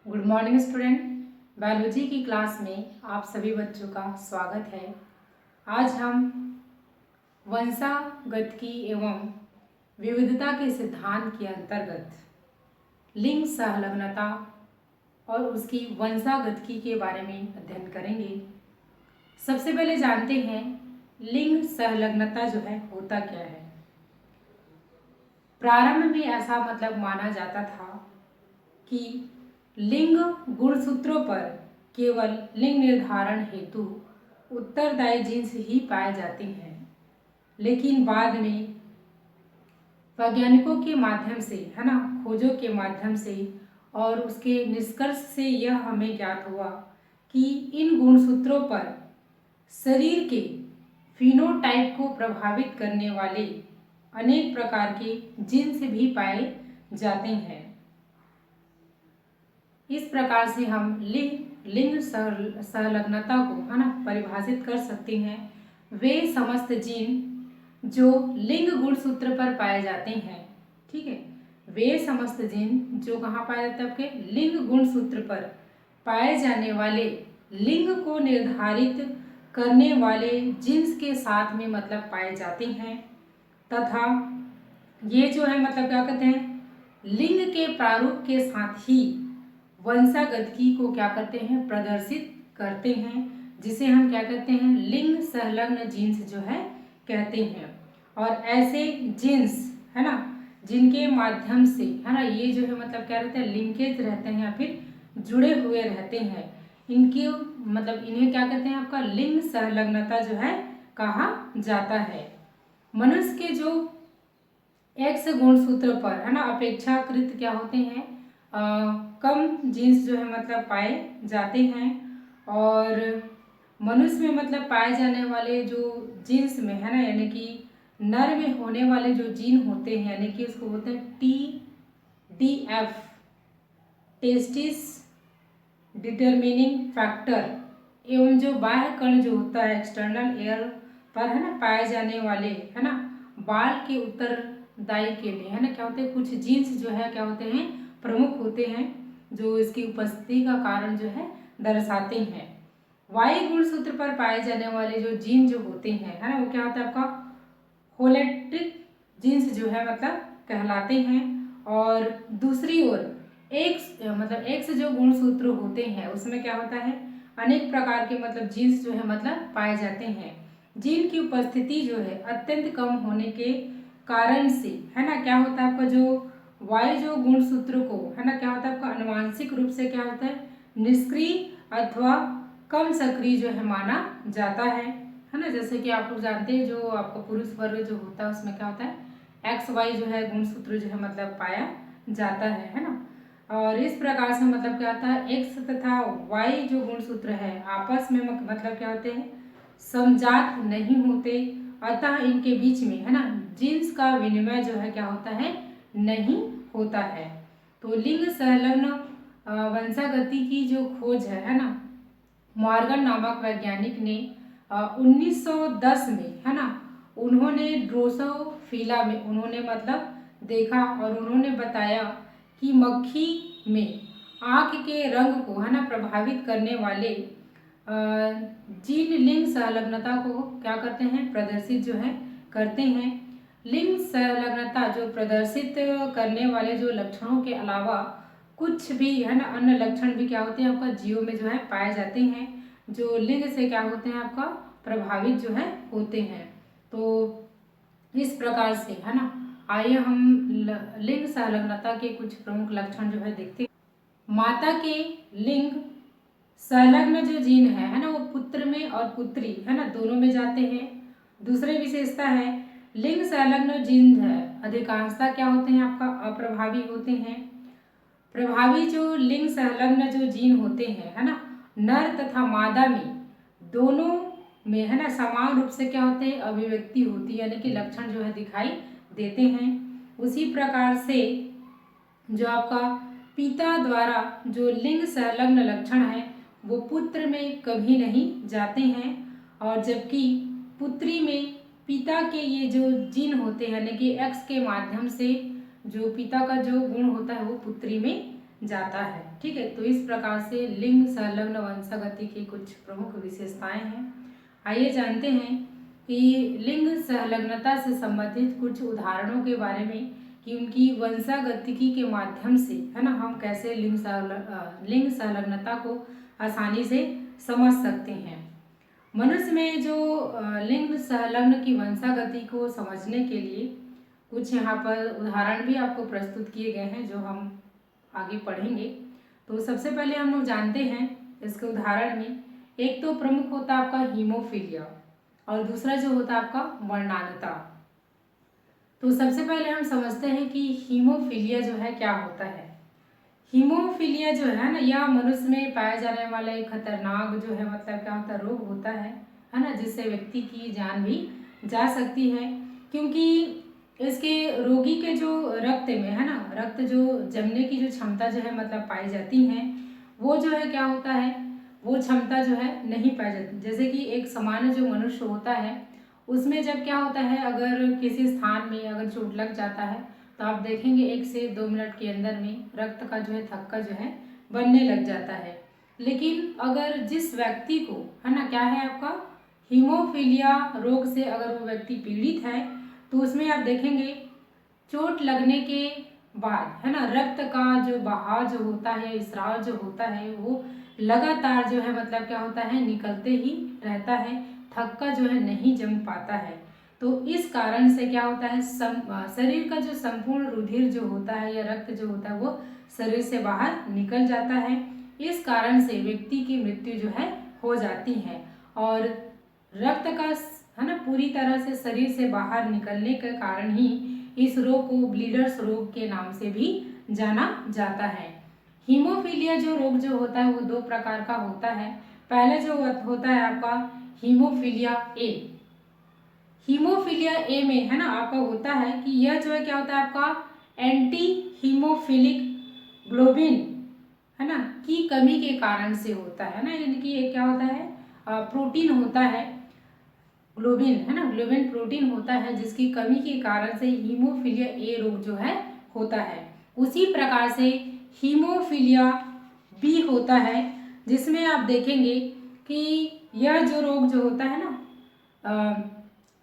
Good morning student. Biology की class में आप सभी बच्चों का स्वागत है। आज हम वंशागतिकी एवं विविधता के सिद्धांत के अंतर्गत लिंग संलग्नता और उसकी वंशागतिकी के बारे में अध्ययन करेंगे। सबसे पहले जानते हैं लिंग संलग्नता जो है होता क्या है। प्रारंभ में ऐसा माना जाता था कि लिंग गुणसूत्रों पर केवल लिंग निर्धारण हेतु उत्तरदायी जीन्स ही पाए जाते हैं, लेकिन बाद में वैज्ञानिकों के माध्यम से खोजों के माध्यम से और उसके निष्कर्ष से यह हमें ज्ञात हुआ कि इन गुणसूत्रों पर शरीर के फिनोटाइप को प्रभावित करने वाले अनेक प्रकार के जीन्स भी पाए जाते हैं। इस प्रकार से हम लिंग संलग्नता को परिभाषित कर सकते हैं। वे समस्त जीन जो लिंग गुणसूत्र पर पाए जाते हैं, ठीक है, वे समस्त जीन जो कहाँ पाए जाते हैं, आपके लिंग गुणसूत्र पर पाए जाने वाले लिंग को निर्धारित करने वाले जीन्स के साथ में पाए जाते हैं, तथा ये जो है क्या कहते हैं, लिंग के प्रारूप के साथ ही वंशागतिकी को क्या करते हैं, प्रदर्शित करते हैं, जिसे हम क्या कहते हैं, लिंग संलग्न जीन्स जो है कहते हैं। और ऐसे जीन्स है ना, जिनके माध्यम से ये जो है क्या रहते हैं, लिंकेज रहते हैं या फिर जुड़े हुए रहते हैं, इनके इन्हें क्या कहते हैं, आपका लिंग संलग्नता जो है कहा जाता है। मनुष्य के जो एक्स गुणसूत्र पर अपेक्षाकृत क्या होते हैं, कम जीन्स जो है पाए जाते हैं, और मनुष्य में पाए जाने वाले जो जीन्स में है यानी कि नर में होने वाले जो जीन होते हैं, यानी कि उसको बोलते हैं TDF, टेस्टिस डिटरमिनिंग फैक्टर, एवं जो बाह्य कण जो होता है एक्सटर्नल एयर पर पाए जाने वाले बाल के उत्तरदायी के लिए क्या होते हैं, कुछ जीन्स जो है क्या होते हैं, प्रमुख होते हैं, जो इसकी उपस्थिति का कारण जो है दर्शाते हैं। वाई गुणसूत्र पर पाए जाने वाले जो जीन जो होते हैं वो क्या होता है, आपका होलिस्टिक जीन्स जो है कहलाते हैं। और दूसरी ओर एक्स जो गुणसूत्र होते हैं उसमें क्या होता है, अनेक प्रकार के जीन्स जो है पाए जाते हैं, जीन की उपस्थिति जो है अत्यंत कम होने के कारण से क्या होता है, आपका जो वाई जो गुणसूत्र को क्या होता है, आपका आनुवांशिक रूप से क्या होता है, निष्क्रिय अथवा कम सक्रिय जो है माना जाता है ना। जैसे कि आप लोग जानते हैं जो आपका पुरुष वर्ग जो होता है उसमें क्या होता है, XY जो है गुणसूत्र जो है पाया जाता है ना। और इस प्रकार से क्या होता है, एक्स तथा वाई जो गुणसूत्र है आपस में क्या होते हैं, समजात नहीं होते, अतः इनके बीच में जीन्स का विनिमय जो है क्या होता है, नहीं होता है। तो लिंग संलग्न वंशागति की जो खोज है मॉर्गन नामक वैज्ञानिक ने 1910 में उन्होंने ड्रोसोफिला में उन्होंने देखा और उन्होंने बताया कि मक्खी में आँख के रंग को प्रभावित करने वाले जीन लिंग संलग्नता को क्या करते हैं, प्रदर्शित जो है करते हैं। लिंग संलग्नता जो प्रदर्शित करने वाले जो लक्षणों के अलावा कुछ भी अन्य लक्षण भी क्या होते हैं, आपका जीवों में जो है पाए जाते हैं, जो लिंग से क्या होते हैं, आपका प्रभावित जो है होते हैं। तो इस प्रकार से आइए हम लिंग संलग्नता के कुछ प्रमुख लक्षण जो है देखते हैं। माता के लिंग संलग्न जो जीन है वो पुत्र में और पुत्री दोनों में जाते हैं। दूसरी विशेषता है, लिंग संलग्न जीन है अधिकांशतः क्या होते हैं, आपका अप्रभावी होते हैं। प्रभावी जो लिंग संलग्न जो जीन होते हैं नर तथा मादा में दोनों में समान रूप से क्या होते हैं, अभिव्यक्ति होती है, यानी कि लक्षण जो है दिखाई देते हैं। उसी प्रकार से जो आपका पिता द्वारा जो लिंग संलग्न लक्षण है वो पुत्र में कभी नहीं जाते हैं, और जबकि पुत्री में पिता के ये जो जीन होते हैं यानी कि एक्स के माध्यम से जो पिता का जो गुण होता है वो पुत्री में जाता है। ठीक है, तो इस प्रकार से लिंग संलग्न वंशागति की कुछ प्रमुख विशेषताएं हैं। आइए जानते हैं कि लिंग संलग्नता से संबंधित कुछ उदाहरणों के बारे में कि उनकी वंशागतिकी के माध्यम से, है ना, हम कैसे लिंग संलग्नता को आसानी से समझ सकते हैं। मनुष्य में जो लिंग संलग्न की वंशागति को समझने के लिए कुछ यहाँ पर उदाहरण भी आपको प्रस्तुत किए गए हैं जो हम आगे पढ़ेंगे। तो सबसे पहले हम लोग जानते हैं इसके उदाहरण में, एक तो प्रमुख होता है आपका हीमोफीलिया और दूसरा जो होता है आपका वर्णांधता। तो सबसे पहले हम समझते हैं कि हीमोफीलिया जो है क्या होता है। हीमोफीलिया जो है ना, यह मनुष्य में पाया जाने वाला एक खतरनाक जो है मतलब क्या होता है रोग होता है ना, जिससे व्यक्ति की जान भी जा सकती है, क्योंकि इसके रोगी के जो रक्त में, है ना, रक्त जो जमने की जो क्षमता जो है मतलब पाई जाती है, वो जो है क्या होता है, वो क्षमता जो है नहीं पाई जाती। जैसे कि एक सामान्य जो मनुष्य होता है उसमें जब क्या होता है, अगर किसी स्थान में अगर चोट लग जाता है तो आप देखेंगे 1 से 2 मिनट के अंदर में रक्त का जो है थक्का जो है बनने लग जाता है। लेकिन अगर जिस व्यक्ति को, है ना, क्या है आपका हीमोफीलिया रोग से अगर वो व्यक्ति पीड़ित है तो उसमें आप देखेंगे चोट लगने के बाद, है ना, रक्त का जो बहाव जो होता है, स्राव जो होता है, वो लगातार जो है मतलब क्या होता है निकलते ही रहता है, थक्का जो है नहीं जम पाता है। तो इस कारण से क्या होता है, शरीर का जो संपूर्ण रुधिर जो होता है या रक्त जो होता है वो शरीर से बाहर निकल जाता है। इस कारण से व्यक्ति की मृत्यु जो है हो जाती है और रक्त का, है ना, पूरी तरह से शरीर से बाहर निकलने के कारण ही इस रोग को ब्लीडर्स रोग के नाम से भी जाना जाता है। हीमोफीलिया जो रोग जो होता है वो 2 प्रकार का होता है। पहले जो होता है आपका हीमोफीलिया ए। हीमोफीलिया ए में, है ना, आपका होता है कि यह जो है क्या होता है आपका एंटी हीमोफिलिक ग्लोबिन, है ना, की कमी के कारण से होता है ना, यानी कि ये क्या होता है प्रोटीन होता है ग्लोबिन, है ना, ग्लोबिन प्रोटीन होता है जिसकी कमी के कारण से हीमोफीलिया ए रोग जो है होता है। उसी प्रकार से हीमोफीलिया बी होता है जिसमें आप देखेंगे कि यह जो रोग जो होता है ना,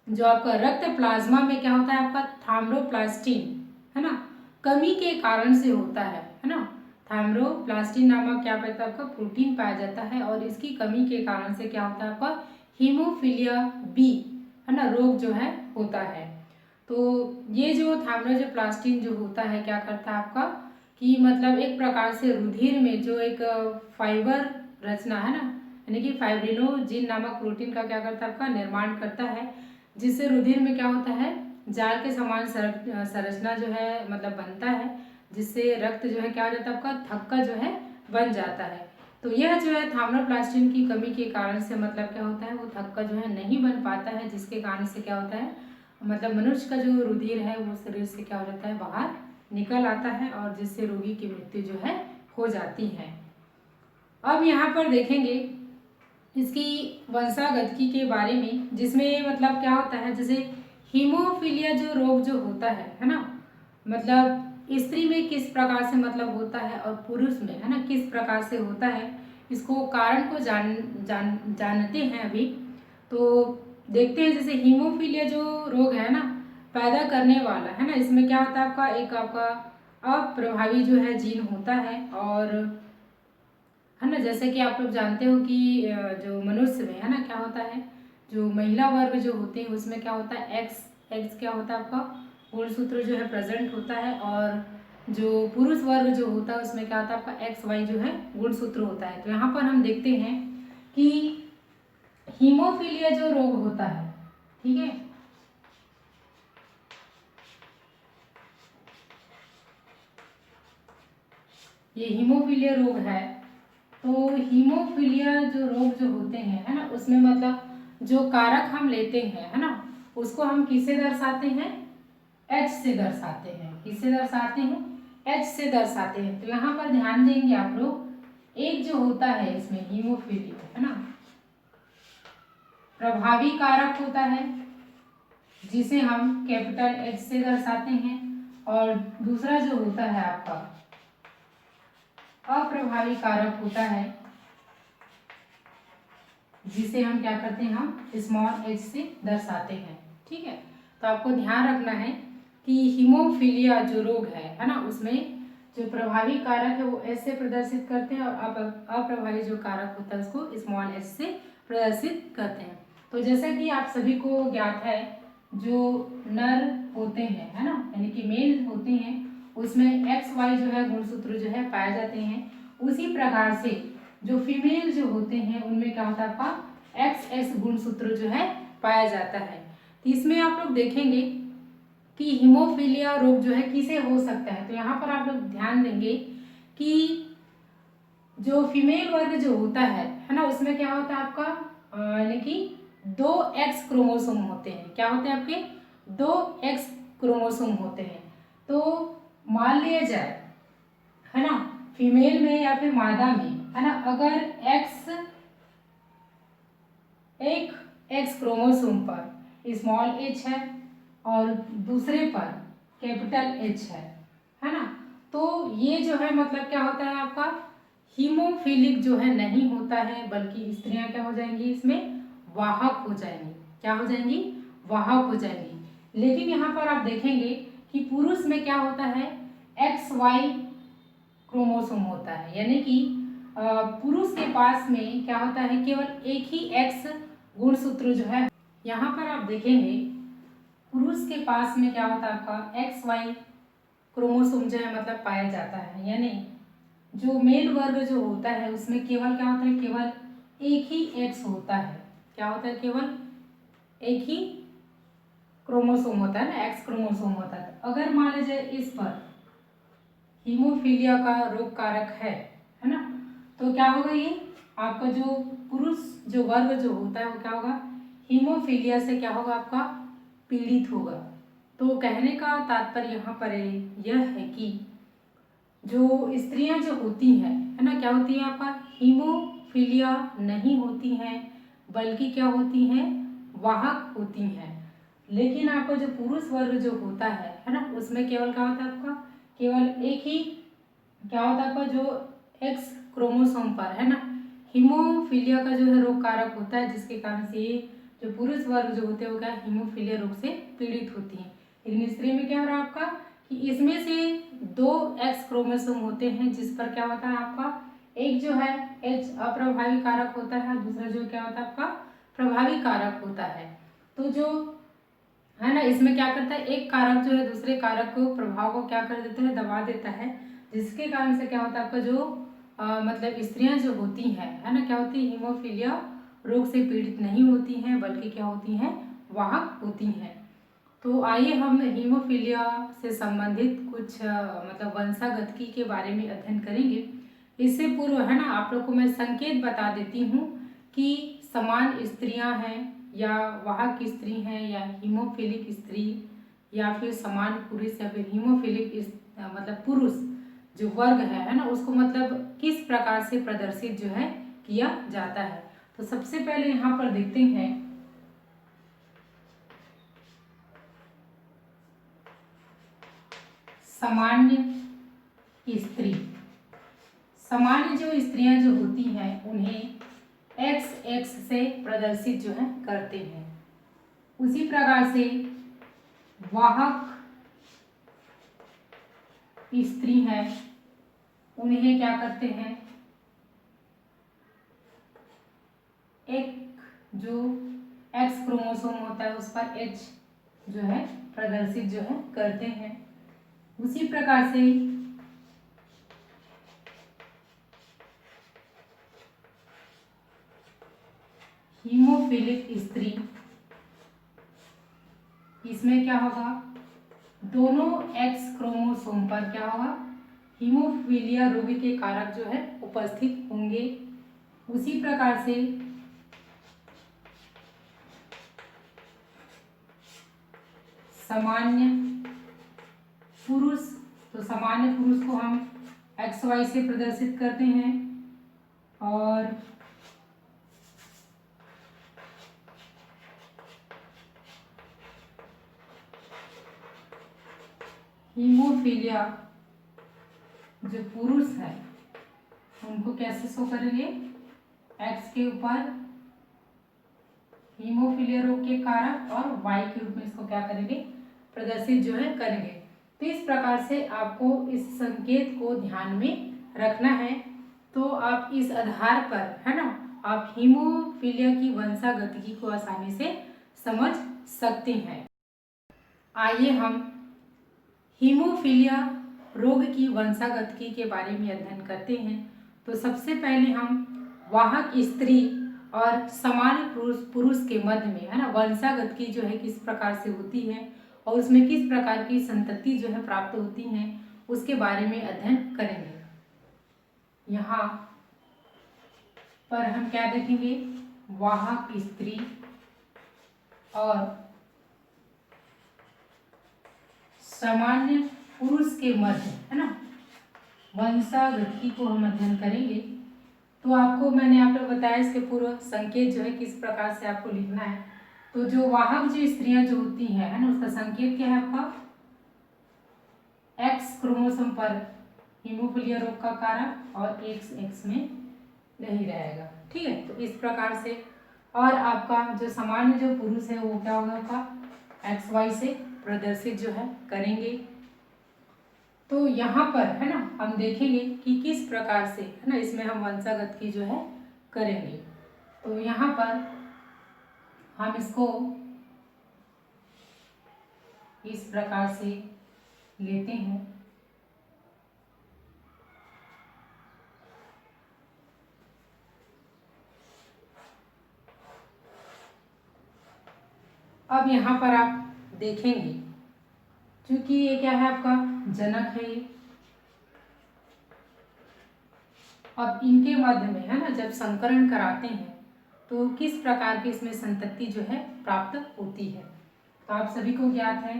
जो आपका रक्त प्लाज्मा में क्या होता है आपका थ्रोम्बोप्लास्टिन, है ना, कमी के कारण से होता है ना। थ्रोम्बोप्लास्टिन नामक क्या होता है आपका प्रोटीन पाया जाता है और इसकी कमी के कारण से क्या होता है आपका हीमोफीलिया बी, है ना, रोग जो है होता है। तो ये जो थ्रोम्बोप्लास्टिन जो होता है क्या करता है आपका कि मतलब एक प्रकार से रुधिर में जो एक फाइबर रचना है ना, यानी कि फाइब्रिनोजिन नामक प्रोटीन का क्या करता है आपका निर्माण करता है, जिससे रुधिर में क्या होता है जाल के समान संरचना जो है मतलब बनता है, जिससे रक्त जो है क्या हो जाता है आपका थक्का जो है बन जाता है। तो यह जो है थ्रोम्बोप्लास्टिन की कमी के कारण से मतलब क्या होता है वो थक्का जो है नहीं बन पाता है, जिसके कारण से क्या होता है मतलब मनुष्य का जो रुधिर है वो शरीर से क्या हो जाता है बाहर निकल आता है और जिससे रोगी की मृत्यु जो है हो जाती है। अब यहाँ पर देखेंगे इसकी वंशागतिकी के बारे में, जिसमें मतलब क्या होता है जैसे हीमोफीलिया जो रोग जो होता है ना, मतलब स्त्री में किस प्रकार से मतलब होता है और पुरुष में, है ना, किस प्रकार से होता है, इसको कारण को जानते हैं अभी। तो देखते हैं जैसे हीमोफीलिया जो रोग है ना पैदा करने वाला, है ना, इसमें क्या होता है आपका एक आपका अप्रभावी जो है जीन होता है और, है ना, जैसे कि आप लोग जानते हो कि जो मनुष्य में, है ना, क्या होता है जो महिला वर्ग जो होते हैं उसमें क्या होता है एक्स क्या होता है आपका गुणसूत्र जो है प्रेजेंट होता है और जो पुरुष वर्ग जो होता है उसमें क्या होता है आपका XY जो है गुणसूत्र होता है। तो यहाँ पर हम देखते हैं कि हीमोफीलिया जो रोग होता है, ठीक है, ये हीमोफीलिया रोग है। तो हीमोफीलिया जो रोग जो होते हैं, है ना, उसमें मतलब जो कारक हम लेते हैं, है ना, उसको हम किससे दर्शाते हैं, H से दर्शाते हैं। किससे दर्शाते हैं, H से दर्शाते हैं। तो यहाँ पर ध्यान देंगे आप लोग, एक जो होता है इसमें हीमोफीलिया, है ना, प्रभावी कारक होता है जिसे हम कैपिटल H से दर्शाते हैं और दूसरा जो होता है आपका अप्रभावी कारक होता है, जिसे हम क्या करते हैं, हम स्मॉल h से दर्शाते हैं। ठीक है, तो आपको ध्यान रखना है कि हीमोफीलिया जो रोग है ना, उसमें जो प्रभावी कारक है वो एस से प्रदर्शित करते हैं और अप्रभावी जो कारक होता है उसको स्मॉल h से प्रदर्शित करते हैं। तो जैसा कि आप सभी को ज्ञात है, जो नर होते हैं है ना, यानी कि मेल होते हैं, उसमें XY जो है गुणसूत्र जो है पाए जाते हैं। उसी प्रकार से जो फीमेल जो होते हैं उनमें क्या होता है, आपका XS गुणसूत्र जो है पाया जाता है। तो इसमें आप लोग देखेंगे कि हीमोफीलिया रोग जो है किसे हो सकता है। तो यहाँ पर आप लोग ध्यान देंगे कि जो फीमेल वर्ग जो होता है ना, उसमें क्या होता है आपका, यानी कि 2 X क्रोमोसोम होते हैं। क्या होते हैं आपके, 2 X क्रोमोसोम होते हैं। तो मान लिया जाए है ना, फीमेल में या फिर मादा में है ना, अगर एक X क्रोमोसोम पर स्मॉल h है और दूसरे पर कैपिटल H है ना, तो ये जो है मतलब क्या होता है आपका, हीमोफिलिक जो है नहीं होता है, बल्कि स्त्रियां क्या हो जाएंगी, इसमें वाहक हो जाएंगी। क्या हो जाएंगी, वाहक हो जाएंगी। लेकिन यहाँ पर आप देखेंगे कि पुरुष में क्या होता है, XY क्रोमोसोम होता है, यानी कि पुरुष के पास में क्या होता है, केवल एक ही X गुणसूत्र जो है। यहाँ पर आप देखेंगे पुरुष के पास में क्या होता है, आपका XY क्रोमोसोम जो है मतलब पाया जाता है, यानी जो मेल वर्ग जो होता है उसमें केवल क्या होता है, केवल एक ही X होता है। क्या होता है, केवल एक ही क्रोमोसोम होता है ना, X क्रोमोसोम होता है। अगर मान लीजिए इस पर हीमोफीलिया का रोग कारक है ना, तो क्या होगा, ये आपका जो पुरुष जो वर्ग जो होता है वो क्या होगा, हीमोफीलिया से क्या होगा, आपका पीड़ित होगा। तो कहने का तात्पर्य यहाँ पर यह है कि जो स्त्रियां जो होती हैं है ना, क्या होती है आपका, हीमोफीलिया नहीं होती हैं, बल्कि क्या होती हैं, वाहक होती हैं। लेकिन आपका जो पुरुष वर्ग जो होता है ना, उसमें केवल क्या होता है आपका, केवल एक ही क्या होता है आपका, जो एक्स क्रोमोसोम पर है ना, हीमोफीलिया का जो है रोग कारक होता है, जिसके कारण से ये जो पुरुष वर्ग जो होते हैं वो क्या हीमोफीलिया रोग से पीड़ित होती हैं। लेकिन स्त्री में क्या हो रहा है आपका, कि इसमें से 2 एक्स क्रोमोसोम होते हैं, जिस पर क्या होता है आपका, एक जो है एच अप्रभावी कारक होता है, दूसरा जो क्या होता है आपका प्रभावी कारक होता है। तो जो है ना, इसमें क्या करता है, एक कारक जो है दूसरे कारक को प्रभाव को क्या कर देता है, दबा देता है, जिसके कारण से क्या होता है आपका जो मतलब स्त्रियां जो होती हैं है ना, क्या होती है, हीमोफीलिया रोग से पीड़ित नहीं होती हैं, बल्कि क्या होती हैं, वाहक होती हैं। तो आइए हम हीमोफीलिया से संबंधित कुछ मतलब वंशागतिकी के बारे में अध्ययन करेंगे। इससे पूर्व है ना, आप लोग को मैं संकेत बता देती हूँ कि समान स्त्रियां हैं या वाहक स्त्री हैं या हीमोफिलिक स्त्री या फिर समान पुरुष या फिर हीमोफिलिक मतलब पुरुष जो वर्ग है ना, उसको मतलब किस प्रकार से प्रदर्शित जो है किया जाता है। तो सबसे पहले यहाँ पर देखते हैं सामान्य स्त्री। सामान्य जो स्त्रियां जो होती हैं उन्हें XX से प्रदर्शित जो है करते हैं। उसी प्रकार से वाहक स्त्री हैं, उन्हें क्या करते हैं, एक जो X क्रोमोसोम होता है उस पर H जो है प्रदर्शित जो है करते हैं। उसी प्रकार से हीमोफिलिक स्त्री, इसमें क्या होगा, दोनों X क्रोमोसोम पर क्या होगा, हीमोफीलिया रोग के कारक जो है उपस्थित होंगे। उसी प्रकार से सामान्य पुरुष, तो सामान्य पुरुष को हम XY से प्रदर्शित करते हैं और हीमोफीलिया जो पुरुष है उनको कैसे शो करेंगे, एक्स के ऊपर हीमोफीलिया रोग के कारक और वाई के रूप में इसको क्या करेंगे, प्रदर्शित जो है करेंगे। तो इस प्रकार से आपको इस संकेत को ध्यान में रखना है। तो आप इस आधार पर, है ना, आप हीमोफीलिया की वंशागतिकी को आसानी से समझ सकते हैं। आइए हम हीमोफीलिया रोग की वंशागतिकी के बारे में अध्ययन करते हैं। तो सबसे पहले हम वाहक स्त्री और समान पुरुष के मध्य में, है ना, वंशागतिकी जो है किस प्रकार से होती है और उसमें किस प्रकार की संतति जो है प्राप्त होती हैं उसके बारे में अध्ययन करेंगे। यहाँ पर हम क्या देखेंगे, वाहक स्त्री और सामान्य पुरुष के मध्य, है ना, वंशागतिकी को हम अध्ययन करेंगे। तो आपको मैंने आप लोग बताया इसके पूर्व संकेत जो है किस प्रकार से आपको लिखना है। तो जो वाहक जो स्त्रियां जो होती हैं, है ना, उसका संकेत क्या है आपका, एक्स क्रोमोसोम पर हीमोफीलिया रोग का कारक और एक्स में नहीं रहेगा। ठीक है, तो इस प्रकार से। और आपका जो सामान्य जो पुरुष है वो क्या होगा, आपका एक्स वाई से प्रदर्शित जो है करेंगे। तो यहाँ पर, है ना, हम देखेंगे कि किस प्रकार से, है ना, इसमें हम वंशागतिकी जो है करेंगे। तो यहाँ पर हम इसको इस प्रकार से लेते हैं। अब यहाँ पर आप देखेंगे क्योंकि ये क्या है, आपका जनक है ये। अब इनके मध्य में, है ना, जब संकरण कराते हैं तो किस प्रकार की इसमें संतति जो है प्राप्त होती है, तो आप सभी को ज्ञात है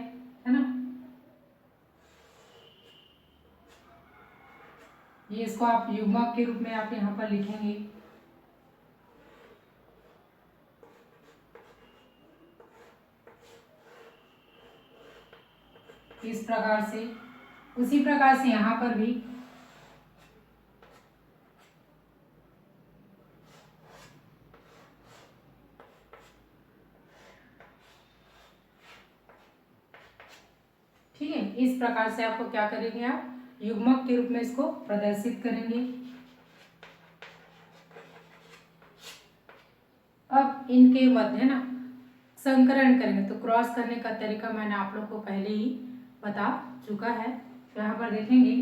ना। ये इसको आप युग्मक के रूप में आप यहाँ पर लिखेंगे। इस प्रकार से, उसी प्रकार से यहाँ पर भी ठीक है, इस प्रकार से आपको क्या करेंगे, आप युग्मक के रूप में इसको प्रदर्शित करेंगे। अब इनके मध्य, है ना, संकरण करेंगे। तो क्रॉस करने का तरीका मैंने आप लोग को पहले ही बता चुका है। तो यहाँ पर देखेंगे,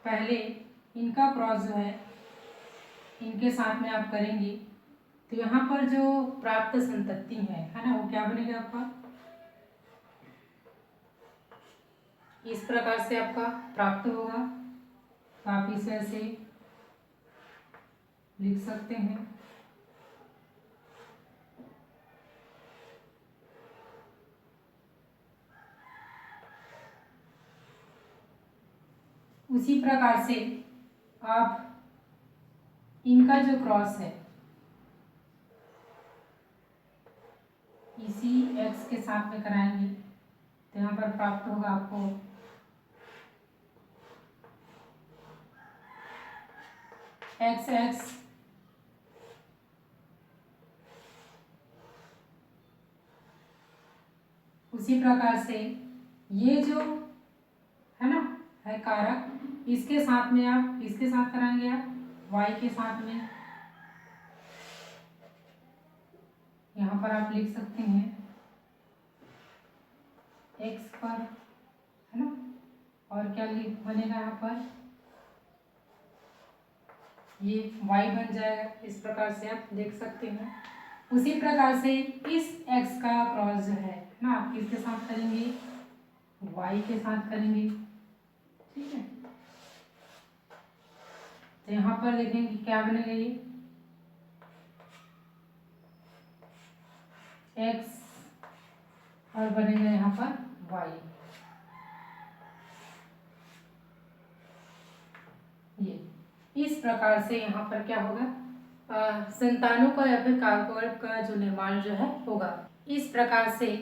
पहले इनका क्रॉस जो है इनके साथ में आप करेंगे। तो यहाँ पर जो प्राप्त संतति है ना, वो क्या बनेगा आपका, इस प्रकार से आपका प्राप्त होगा। तो आप इसे ऐसे लिख सकते हैं। उसी प्रकार से आप इनका जो क्रॉस है इसी एक्स के साथ में कराएंगे। तो यहाँ पर प्राप्त होगा आपको एक्स एक्स उसी प्रकार से ये जो है ना है कारक, इसके साथ में आप इसके साथ कराएंगे, आप y के साथ में यहाँ पर आप लिख सकते हैं x पर, है ना, और क्या लिख बनेगा यहाँ पर, ये y बन जाएगा। इस प्रकार से आप देख सकते हैं। उसी प्रकार से इस x का क्रॉस जो है ना, आप किसके साथ करेंगे, y के साथ करेंगे। ठीक है, तो यहाँ पर देखेंगे क्या बनेगा, ये x और बनेगा यहाँ पर y। ये इस प्रकार से यहाँ पर क्या होगा, संतानों का या फिर कारक का जो निर्माण जो है होगा। इस प्रकार से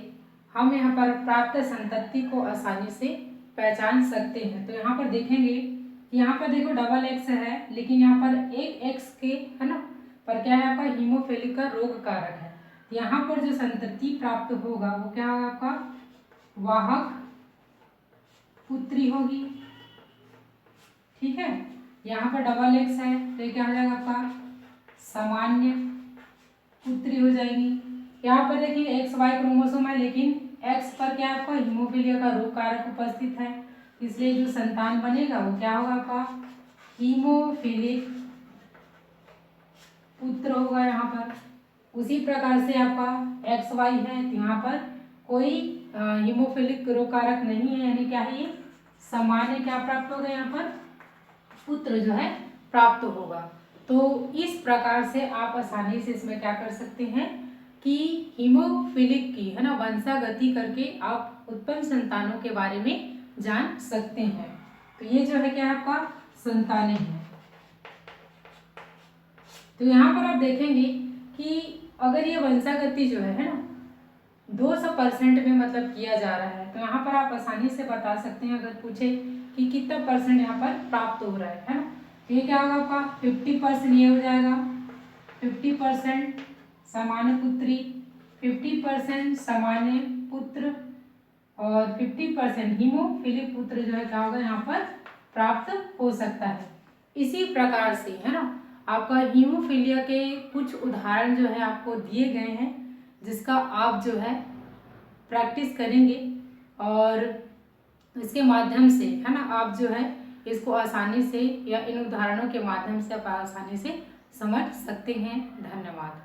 हम यहाँ पर प्राप्त संतति को आसानी से पहचान सकते हैं। तो यहाँ पर देखेंगे यहाँ पर देखो डबल एक्स है, लेकिन यहाँ पर एक एक्स के है ना पर क्या है आपका हीमोफिलिक का रोग कारक है। यहाँ पर जो संतति प्राप्त होगा वो क्या होगा आपका वाहक पुत्री होगी। ठीक है, यहाँ पर डबल एक्स है तो ये क्या हो जाएगा आपका सामान्य पुत्री हो जाएगी। यहाँ पर देखिए एक्स वाई क्रोमोसोम है, लेकिन एक्स पर क्या आपका हीमोफीलिया का रोग कारक उपस्थित है, इसलिए जो संतान बनेगा वो क्या होगा आपका हीमोफिलिक पुत्र होगा यहाँ पर। उसी प्रकार से आपका एक्स वाई है तो यहाँ पर कोई हीमोफिलिक रोग कारक नहीं है, यानी क्या है ये सामान्य क्या प्राप्त होगा यहाँ पर पुत्र जो है प्राप्त होगा। तो इस प्रकार से आप आसानी से इसमें क्या कर सकते हैं कि हीमोफिलिक की है ना वंशागति करके आप उत्पन्न संतानों के बारे में जान सकते हैं। तो ये जो है क्या है आपका संतानें हैं। तो यहाँ पर आप देखेंगे कि अगर ये वंशागति जो है ना 200% में मतलब किया जा रहा है, तो यहाँ पर आप आसानी से बता सकते हैं अगर पूछे कि कितना परसेंट यहाँ पर प्राप्त हो रहा है ना, तो ये क्या होगा आपका 50% ये हो जाएगा, 50% सामान्य पुत्री, 50% सामान्य पुत्र और 50% हीमोफिलिक पुत्र जो है क्या होगा यहाँ पर प्राप्त हो सकता है। इसी प्रकार से है ना आपका हीमोफीलिया के कुछ उदाहरण जो है आपको दिए गए हैं, जिसका आप जो है प्रैक्टिस करेंगे और इसके माध्यम से है ना आप जो है इसको आसानी से या इन उदाहरणों के माध्यम से आप आसानी से समझ सकते हैं। धन्यवाद।